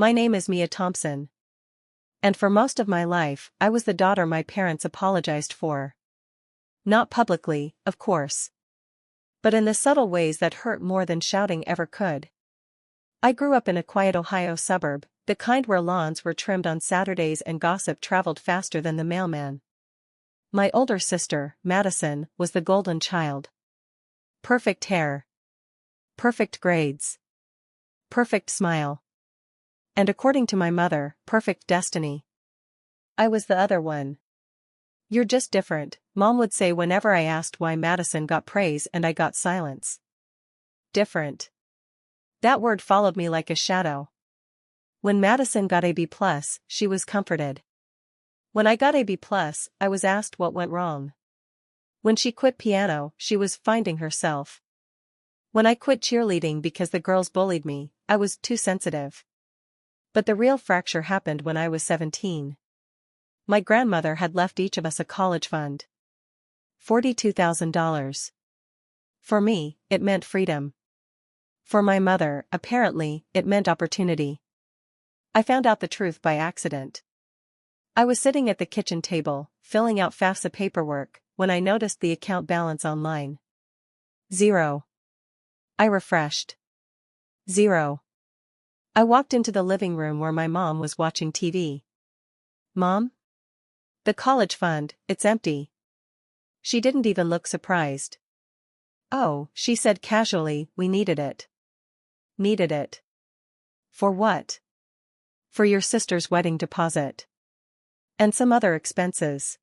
My name is Mia Thompson. And for most of my life, I was the daughter my parents apologized for. Not publicly, of course. But in the subtle ways that hurt more than shouting ever could. I grew up in a quiet Ohio suburb, the kind where lawns were trimmed on Saturdays and gossip traveled faster than the mailman. My older sister, Madison, was the golden child. Perfect hair. Perfect grades. Perfect smile. And according to my mother, perfect destiny. I was the other one. You're just different, Mom would say whenever I asked why Madison got praise and I got silence. Different. That word followed me like a shadow. When Madison got a B+, she was comforted. When I got a B+, I was asked what went wrong. When she quit piano, she was finding herself. When I quit cheerleading because the girls bullied me, I was too sensitive. But the real fracture happened when I was 17. My grandmother had left each of us a college fund. $42,000. For me, it meant freedom. For my mother, apparently, it meant opportunity. I found out the truth by accident. I was sitting at the kitchen table, filling out FAFSA paperwork, when I noticed the account balance online. 0. I refreshed. 0. I walked into the living room where my mom was watching TV. Mom? The college fund, it's empty. She didn't even look surprised. Oh, she said casually, we needed it. Needed it. For what? For your sister's wedding deposit. And some other expenses.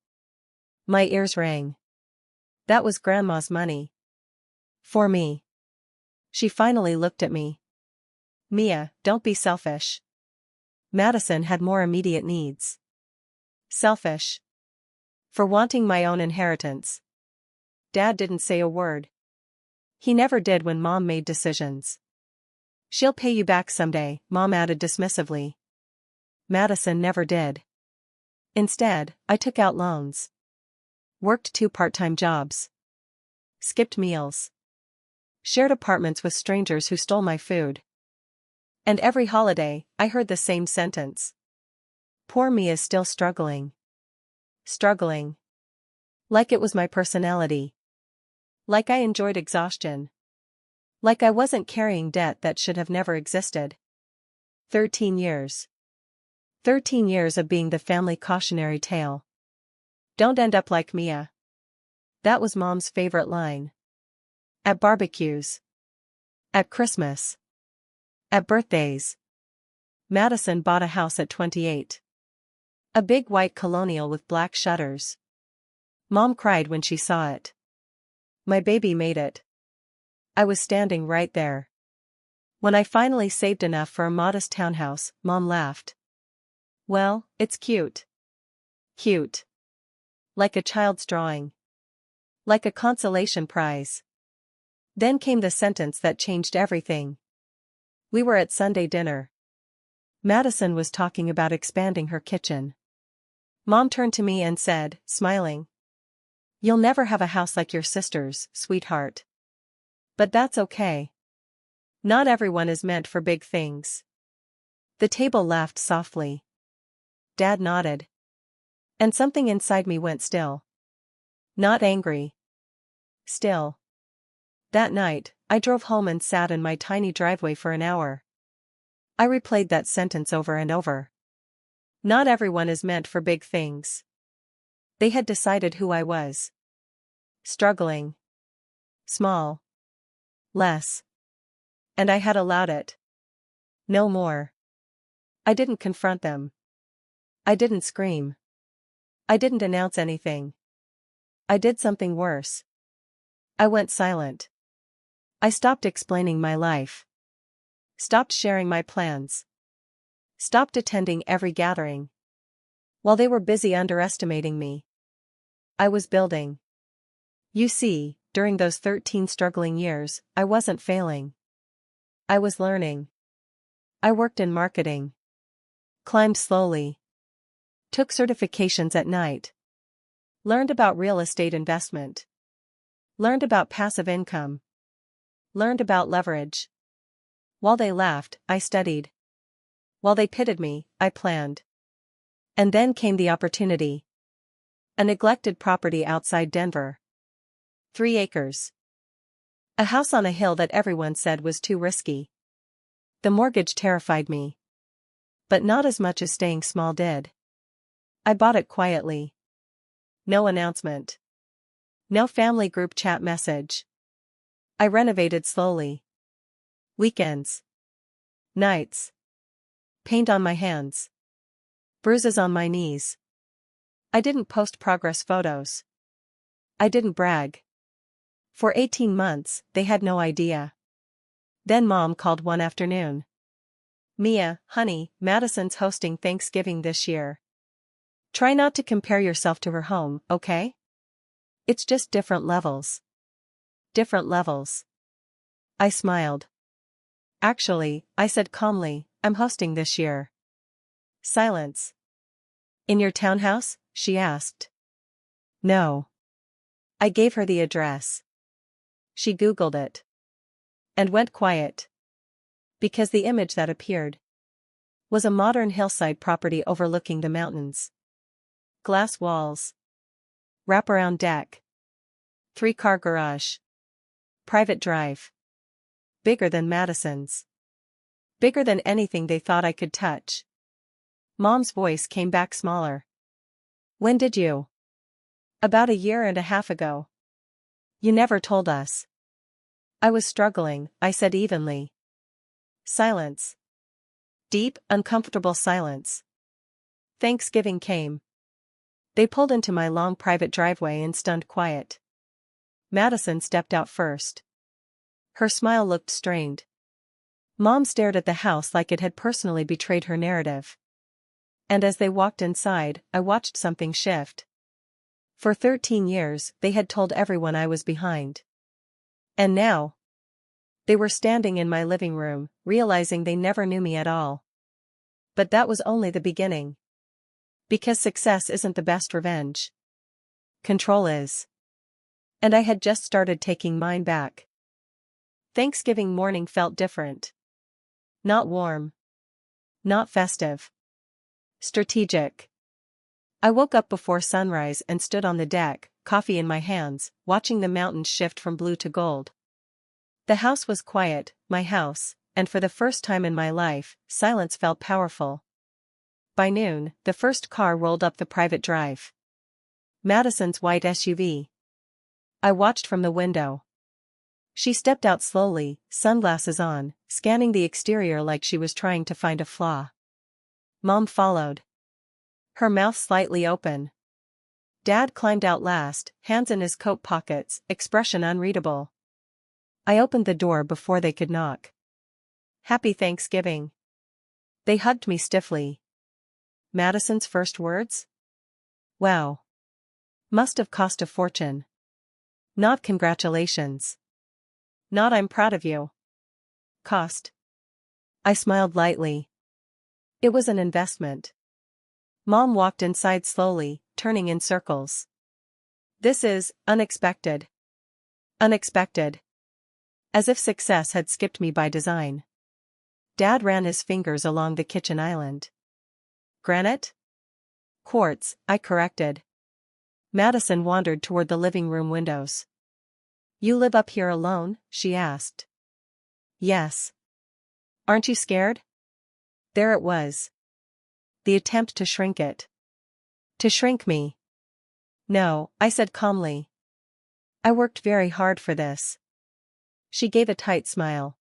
My ears rang. That was Grandma's money. For me. She finally looked at me. Mia, don't be selfish. Madison had more immediate needs. Selfish. For wanting my own inheritance. Dad didn't say a word. He never did when Mom made decisions. She'll pay you back someday, Mom added dismissively. Madison never did. Instead, I took out loans. Worked 2 part-time jobs. Skipped meals. Shared apartments with strangers who stole my food. And every holiday, I heard the same sentence. Poor me is still struggling. Struggling. Like it was my personality. Like I enjoyed exhaustion. Like I wasn't carrying debt that should have never existed. 13 years. 13 years of being the family cautionary tale. Don't end up like Mia. That was Mom's favorite line. At barbecues. At Christmas. At birthdays. Madison bought a house at 28. A big white colonial with black shutters. Mom cried when she saw it. My baby made it. I was standing right there. When I finally saved enough for a modest townhouse, Mom laughed. Well, it's cute. Cute. Like a child's drawing. Like a consolation prize. Then came the sentence that changed everything. We were at Sunday dinner. Madison was talking about expanding her kitchen. Mom turned to me and said, smiling. You'll never have a house like your sister's, sweetheart. But that's okay. Not everyone is meant for big things. The table laughed softly. Dad nodded. And something inside me went still. Not angry. Still. That night, I drove home and sat in my tiny driveway for an hour. I replayed that sentence over and over. Not everyone is meant for big things. They had decided who I was. Struggling. Small. Less. And I had allowed it. No more. I didn't confront them. I didn't scream. I didn't announce anything. I did something worse. I went silent. I stopped explaining my life. Stopped sharing my plans. Stopped attending every gathering. While they were busy underestimating me, I was building. You see, during those 13 struggling years, I wasn't failing. I was learning. I worked in marketing. Climbed slowly. Took certifications at night. Learned about real estate investment. Learned about passive income. Learned about leverage. While they laughed, I studied. While they pitted me, I planned. And then came the opportunity. A neglected property outside Denver. 3 acres. A house on a hill that everyone said was too risky. The mortgage terrified me. But not as much as staying small did. I bought it quietly. No announcement. No family group chat message. I renovated slowly. Weekends. Nights. Paint on my hands. Bruises on my knees. I didn't post progress photos. I didn't brag. For 18 months, they had no idea. Then Mom called one afternoon. "Miya, honey, Madison's hosting Thanksgiving this year. Try not to compare yourself to her home, okay? It's just different levels." Different levels. I smiled. "Actually," I said calmly, "I'm hosting this year." Silence. "In your townhouse?" she asked. "No." I gave her the address. She Googled it. And went quiet. Because the image that appeared was a modern hillside property overlooking the mountains. Glass walls. Wraparound deck. 3-car garage. Private drive. Bigger than Madison's. Bigger than anything they thought I could touch. Mom's voice came back smaller. "When did you?" "About 1.5 years ago. You never told us." I was struggling, I said evenly. Silence. Deep, uncomfortable silence. Thanksgiving came. They pulled into my long private driveway in stunned quiet. Madison stepped out first. Her smile looked strained. Mom stared at the house like it had personally betrayed her narrative. And as they walked inside, I watched something shift. For 13 years, they had told everyone I was behind. And now, they were standing in my living room, realizing they never knew me at all. But that was only the beginning. Because success isn't the best revenge. Control is. And I had just started taking mine back. Thanksgiving morning felt different. Not warm. Not festive. Strategic. I woke up before sunrise and stood on the deck, coffee in my hands, watching the mountains shift from blue to gold. The house was quiet, my house, and for the first time in my life, silence felt powerful. By noon, the first car rolled up the private drive. Madison's white SUV. I watched from the window. She stepped out slowly, sunglasses on, scanning the exterior like she was trying to find a flaw. Mom followed. Her mouth slightly open. Dad climbed out last, hands in his coat pockets, expression unreadable. I opened the door before they could knock. "Happy Thanksgiving." They hugged me stiffly. Madison's first words? Wow. Must have cost a fortune. Not congratulations. Not I'm proud of you. Cost. I smiled lightly. It was an investment. Mom walked inside slowly, turning in circles. "This is unexpected." Unexpected. As if success had skipped me by design. Dad ran his fingers along the kitchen island. "Granite?" "Quartz," I corrected. Madison wandered toward the living room windows. "You live up here alone?" she asked. "Yes." "Aren't you scared?" There it was. The attempt to shrink it. To shrink me. "No," I said calmly. "I worked very hard for this." She gave a tight smile.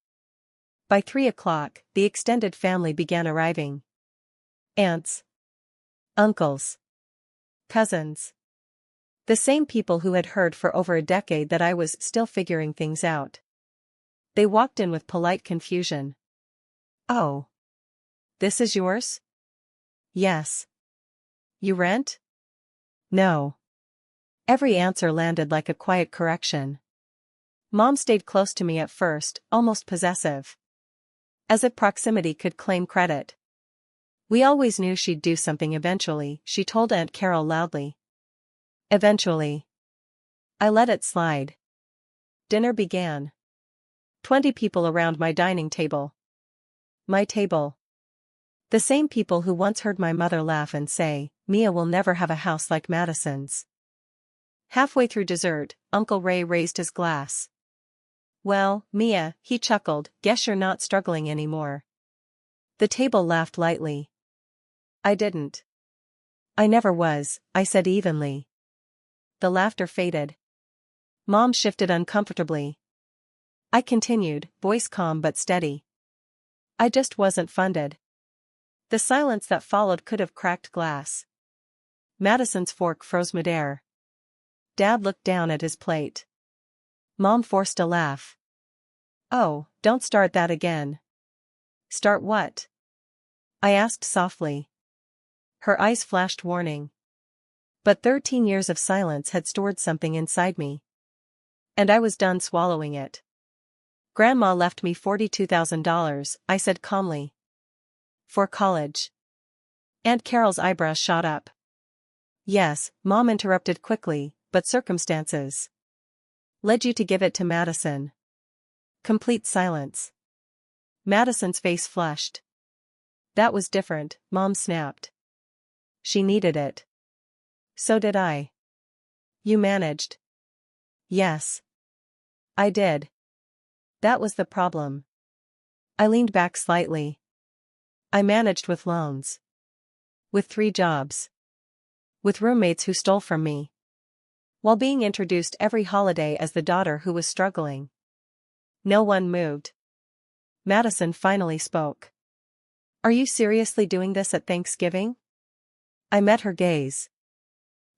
By 3 o'clock, the extended family began arriving. Aunts. Uncles. Cousins. The same people who had heard for over a decade that I was still figuring things out. They walked in with polite confusion. "Oh. This is yours?" "Yes." "You rent?" "No." Every answer landed like a quiet correction. Mom stayed close to me at first, almost possessive. As if proximity could claim credit. "We always knew she'd do something eventually," she told Aunt Carol loudly. Eventually. I let it slide. Dinner began. 20 people around my dining table. My table. The same people who once heard my mother laugh and say, "Mia will never have a house like Madison's." Halfway through dessert, Uncle Ray raised his glass. "Well, Mia," he chuckled, "guess you're not struggling anymore." The table laughed lightly. "I didn't. I never was," I said evenly. The laughter faded. Mom shifted uncomfortably. I continued, voice calm but steady. "I just wasn't funded." The silence that followed could have cracked glass. Madison's fork froze midair. Dad looked down at his plate. Mom forced a laugh. "Oh, don't start that again." "Start what?" I asked softly. Her eyes flashed warning. But 13 years of silence had stored something inside me. And I was done swallowing it. "Grandma left me $42,000, I said calmly. "For college." Aunt Carol's eyebrows shot up. "Yes," Mom interrupted quickly, "but circumstances led you to give it to Madison." Complete silence. Madison's face flushed. "That was different," Mom snapped. "She needed it. So did I." "You managed." "Yes. I did. That was the problem." I leaned back slightly. "I managed with loans. With 3 jobs. With roommates who stole from me. While being introduced every holiday as the daughter who was struggling." No one moved. Madison finally spoke. "Are you seriously doing this at Thanksgiving?" I met her gaze.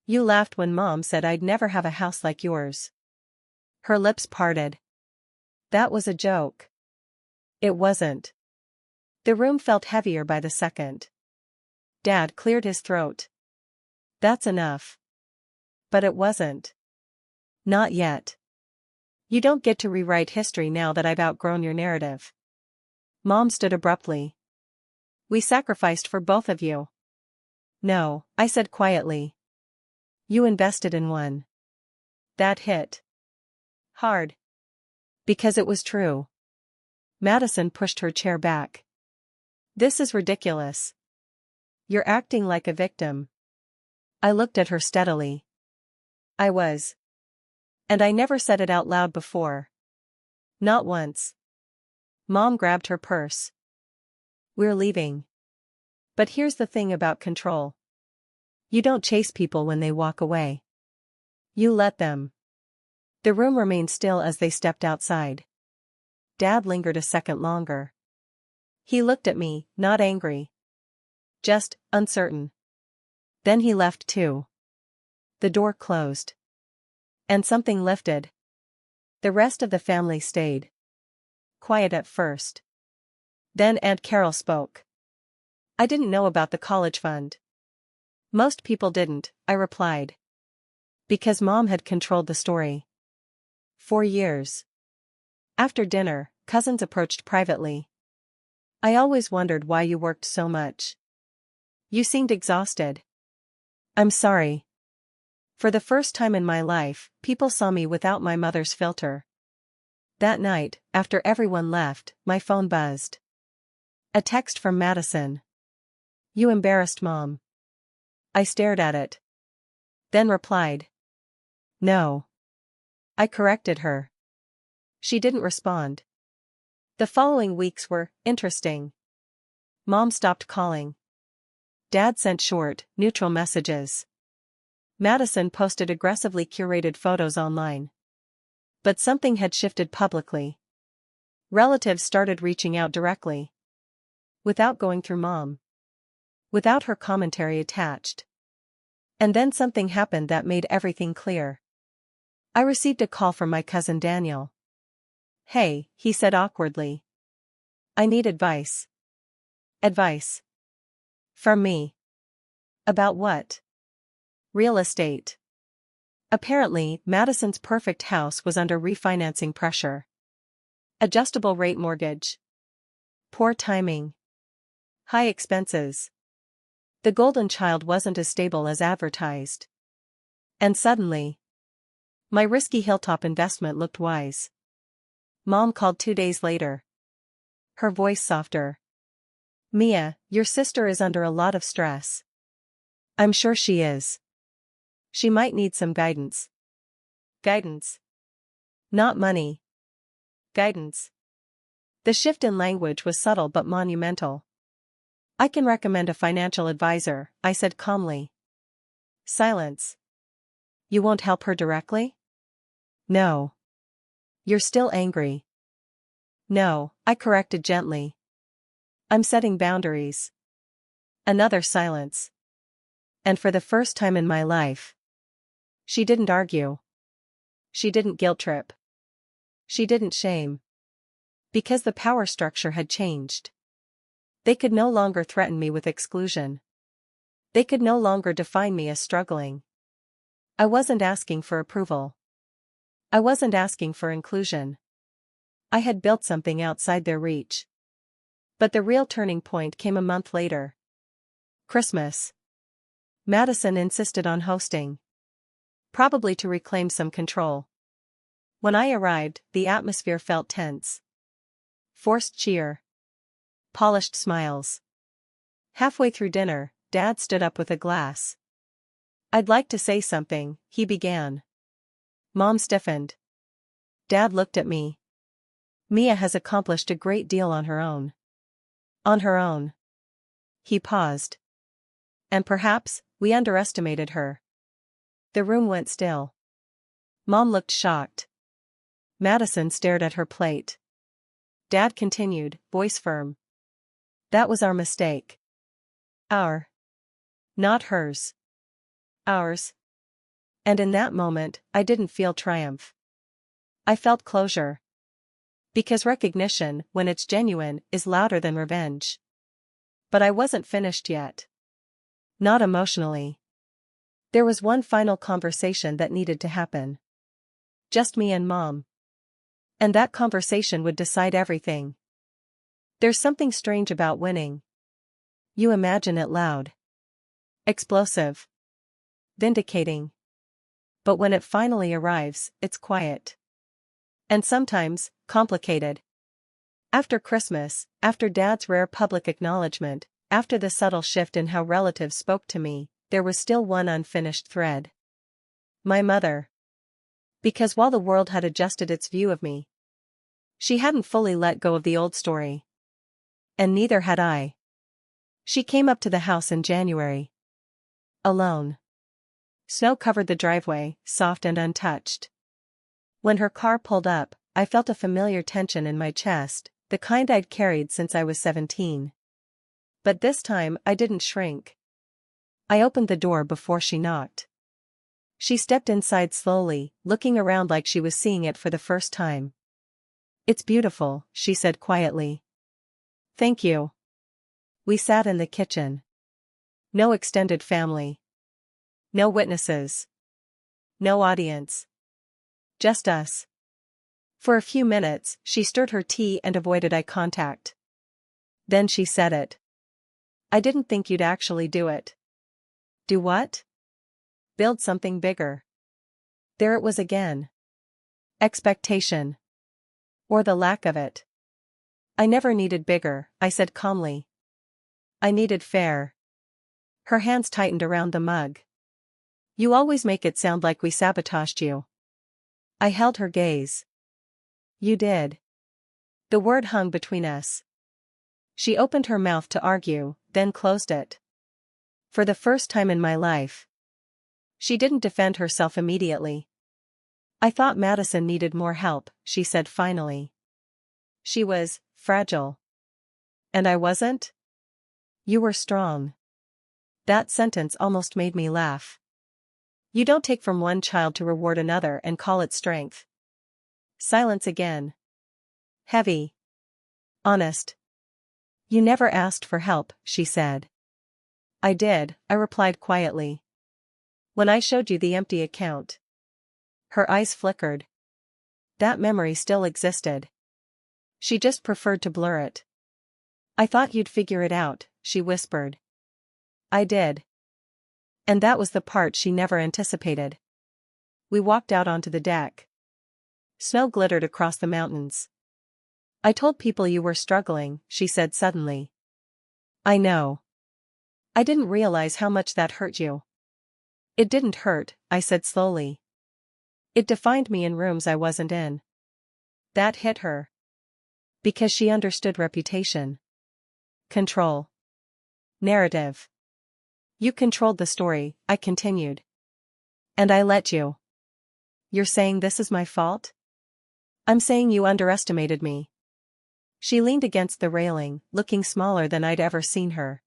"You laughed when Mom said I'd never have a house like yours." Her lips parted. "That was a joke." "It wasn't." The room felt heavier by the second. Dad cleared his throat. "That's enough." "But it wasn't." "Not yet. You don't get to rewrite history now that I've outgrown your narrative." Mom stood abruptly. "We sacrificed for both of you." "No," I said quietly. "You invested in one." That hit hard. Because it was true. Madison pushed her chair back. "This is ridiculous. You're acting like a victim." I looked at her steadily. "I was. And I never said it out loud before. Not once." Mom grabbed her purse. "We're leaving. But here's the thing about control. You don't chase people when they walk away. You let them." The room remained still as they stepped outside. Dad lingered a second longer. He looked at me, not angry. Just uncertain. Then he left too. The door closed. And something lifted. The rest of the family stayed. Quiet at first. Then Aunt Carol spoke. "I didn't know about the college fund." "Most people didn't," I replied. Because Mom had controlled the story. 4 years. After dinner, cousins approached privately. "I always wondered why you worked so much. You seemed exhausted." "I'm sorry." For the first time in my life, people saw me without my mother's filter. That night, after everyone left, my phone buzzed. A text from Madison. "You embarrassed Mom." I stared at it. Then replied. "No." I corrected her. She didn't respond. The following weeks were interesting. Mom stopped calling. Dad sent short, neutral messages. Madison posted aggressively curated photos online. But something had shifted publicly. Relatives started reaching out directly. Without going through Mom. Without her commentary attached. And then something happened that made everything clear. I received a call from my cousin Daniel. "Hey," he said awkwardly. "I need advice." "Advice?" "From me." "About what?" "Real estate." Apparently, Madison's perfect house was under refinancing pressure. Adjustable rate mortgage. Poor timing. High expenses. The golden child wasn't as stable as advertised. And suddenly, my risky hilltop investment looked wise. Mom called 2 days later. Her voice softer. Mia, your sister is under a lot of stress. I'm sure she is. She might need some guidance. Guidance. Not money. Guidance. The shift in language was subtle but monumental. I can recommend a financial advisor, I said calmly. Silence. You won't help her directly? No. You're still angry. No, I corrected gently. I'm setting boundaries. Another silence. And for the first time in my life, she didn't argue. She didn't guilt trip. She didn't shame. Because the power structure had changed. They could no longer threaten me with exclusion. They could no longer define me as struggling. I wasn't asking for approval. I wasn't asking for inclusion. I had built something outside their reach. But the real turning point came a month later. Christmas. Madison insisted on hosting. Probably to reclaim some control. When I arrived, the atmosphere felt tense. Forced cheer. Polished smiles. Halfway through dinner, Dad stood up with a glass. I'd like to say something, he began. Mom stiffened. Dad looked at me. Mia has accomplished a great deal on her own. On her own. He paused. And perhaps, we underestimated her. The room went still. Mom looked shocked. Madison stared at her plate. Dad continued, voice firm. That was our mistake. Our. Not hers. Ours. And in that moment, I didn't feel triumph. I felt closure. Because recognition, when it's genuine, is louder than revenge. But I wasn't finished yet. Not emotionally. There was one final conversation that needed to happen. Just me and Mom. And that conversation would decide everything. There's something strange about winning. You imagine it loud. Explosive. Vindicating. But when it finally arrives, it's quiet. And sometimes, complicated. After Christmas, after Dad's rare public acknowledgement, after the subtle shift in how relatives spoke to me, there was still one unfinished thread. My mother. Because while the world had adjusted its view of me, she hadn't fully let go of the old story. And neither had I. She came up to the house in January. Alone. Snow covered the driveway, soft and untouched. When her car pulled up, I felt a familiar tension in my chest, the kind I'd carried since I was 17. But this time I didn't shrink. I opened the door before she knocked. She stepped inside slowly, looking around like she was seeing it for the first time. It's beautiful, she said quietly. Thank you. We sat in the kitchen. No extended family. No witnesses. No audience. Just us. For a few minutes, she stirred her tea and avoided eye contact. Then she said it. I didn't think you'd actually do it. Do what? Build something bigger. There it was again. Expectation. Or the lack of it. I never needed bigger, I said calmly. I needed fair. Her hands tightened around the mug. You always make it sound like we sabotaged you. I held her gaze. You did. The word hung between us. She opened her mouth to argue, then closed it. For the first time in my life. She didn't defend herself immediately. I thought Madison needed more help, she said finally. She was fragile. And I wasn't? You were strong. That sentence almost made me laugh. You don't take from one child to reward another and call it strength. Silence again. Heavy. Honest. You never asked for help, she said. I did, I replied quietly. When I showed you the empty account. Her eyes flickered. That memory still existed. She just preferred to blur it. I thought you'd figure it out, she whispered. I did. And that was the part she never anticipated. We walked out onto the deck. Snow glittered across the mountains. I told people you were struggling, she said suddenly. I know. I didn't realize how much that hurt you. It didn't hurt, I said slowly. It defined me in rooms I wasn't in. That hit her. Because she understood reputation. Control. Narrative. You controlled the story, I continued. And I let you. You're saying this is my fault? I'm saying you underestimated me. She leaned against the railing, looking smaller than I'd ever seen her.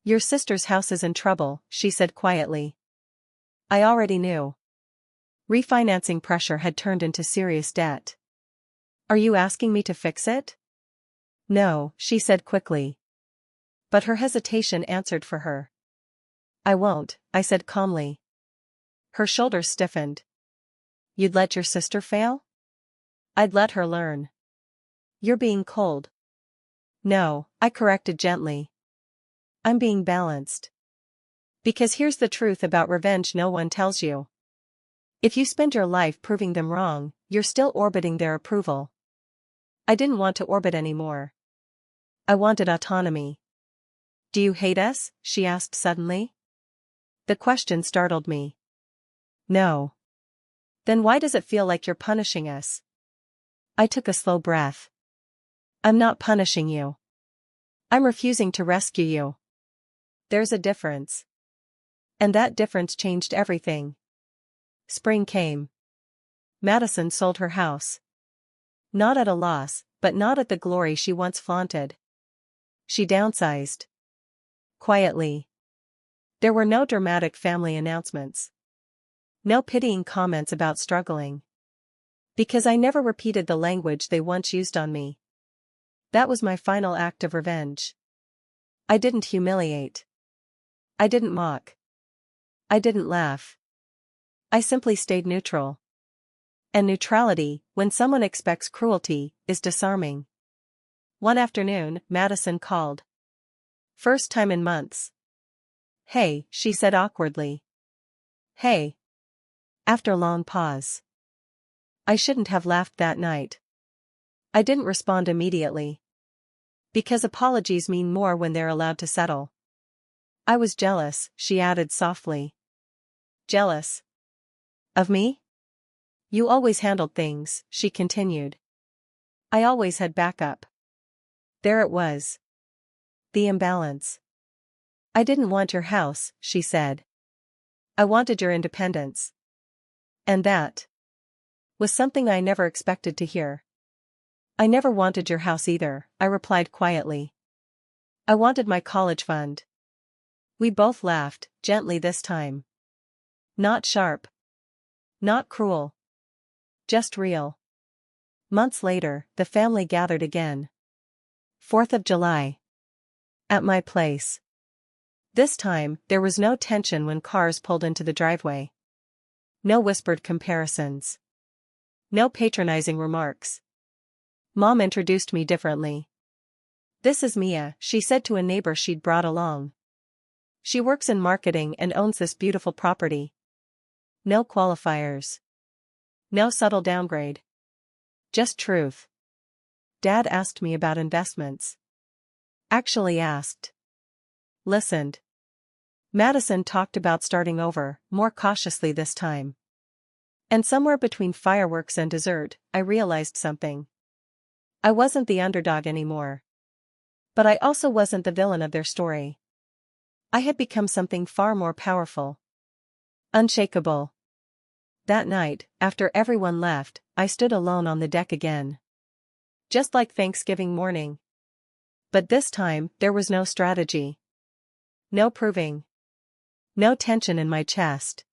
Your sister's house is in trouble, she said quietly. I already knew. Refinancing pressure had turned into serious debt. Are you asking me to fix it? No, she said quickly. But her hesitation answered for her. I won't, I said calmly. Her shoulders stiffened. You'd let your sister fail? I'd let her learn. You're being cold. No, I corrected gently. I'm being balanced. Because here's the truth about revenge no one tells you. If you spend your life proving them wrong, you're still orbiting their approval. I didn't want to orbit anymore. I wanted autonomy. Do you hate us? She asked suddenly. The question startled me. No. Then why does it feel like you're punishing us? I took a slow breath. I'm not punishing you. I'm refusing to rescue you. There's a difference. And that difference changed everything. Spring came. Madison sold her house. Not at a loss, but not at the glory she once flaunted. She downsized. Quietly. There were no dramatic family announcements. No pitying comments about struggling. Because I never repeated the language they once used on me. That was my final act of revenge. I didn't humiliate. I didn't mock. I didn't laugh. I simply stayed neutral. And neutrality, when someone expects cruelty, is disarming. One afternoon, Madison called. First time in months. Hey, she said awkwardly. Hey. After long pause. I shouldn't have laughed that night. I didn't respond immediately. Because apologies mean more when they're allowed to settle. I was jealous, she added softly. Jealous? Of me? You always handled things, she continued. I always had backup. There it was. The imbalance. I didn't want your house, she said. I wanted your independence. And that was something I never expected to hear. I never wanted your house either, I replied quietly. I wanted my college fund. We both laughed, gently this time. Not sharp. Not cruel. Just real. Months later, the family gathered again. 4th of July. At my place. This time, there was no tension when cars pulled into the driveway. No whispered comparisons. No patronizing remarks. Mom introduced me differently. This is Miya, she said to a neighbor she'd brought along. She works in marketing and owns this beautiful property. No qualifiers. No subtle downgrade. Just truth. Dad asked me about investments. Actually asked. Listened. Madison talked about starting over, more cautiously this time. And somewhere between fireworks and dessert, I realized something. I wasn't the underdog anymore. But I also wasn't the villain of their story. I had become something far more powerful. Unshakable. That night, after everyone left, I stood alone on the deck again. Just like Thanksgiving morning. But this time, there was no strategy. No proving. No tension in my chest.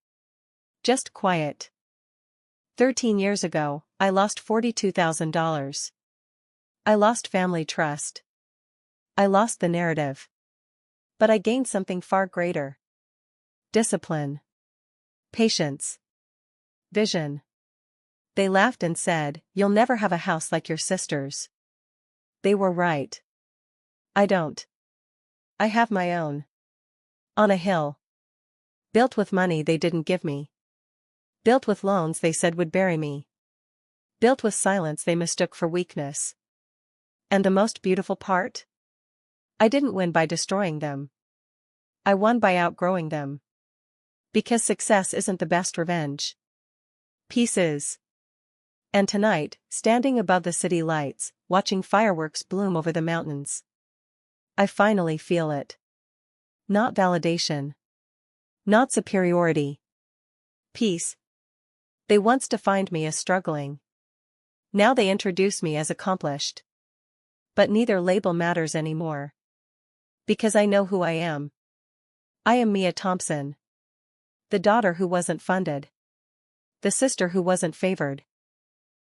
Just quiet. 13 years ago, I lost $42,000. I lost family trust. I lost the narrative. But I gained something far greater. Discipline. Patience. Vision. They laughed and said, "You'll never have a house like your sister's." They were right. I don't. I have my own. On a hill. Built with money they didn't give me. Built with loans they said would bury me. Built with silence they mistook for weakness. And the most beautiful part? I didn't win by destroying them. I won by outgrowing them. Because success isn't the best revenge. Peace is. And tonight, standing above the city lights, watching fireworks bloom over the mountains, I finally feel it. Not validation. Not superiority. Peace. They once defined me as struggling. Now they introduce me as accomplished. But neither label matters anymore. Because I know who I am. I am Miya Thompson. The daughter who wasn't funded. The sister who wasn't favored.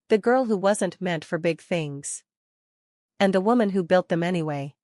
The girl who wasn't meant for big things. And the woman who built them anyway.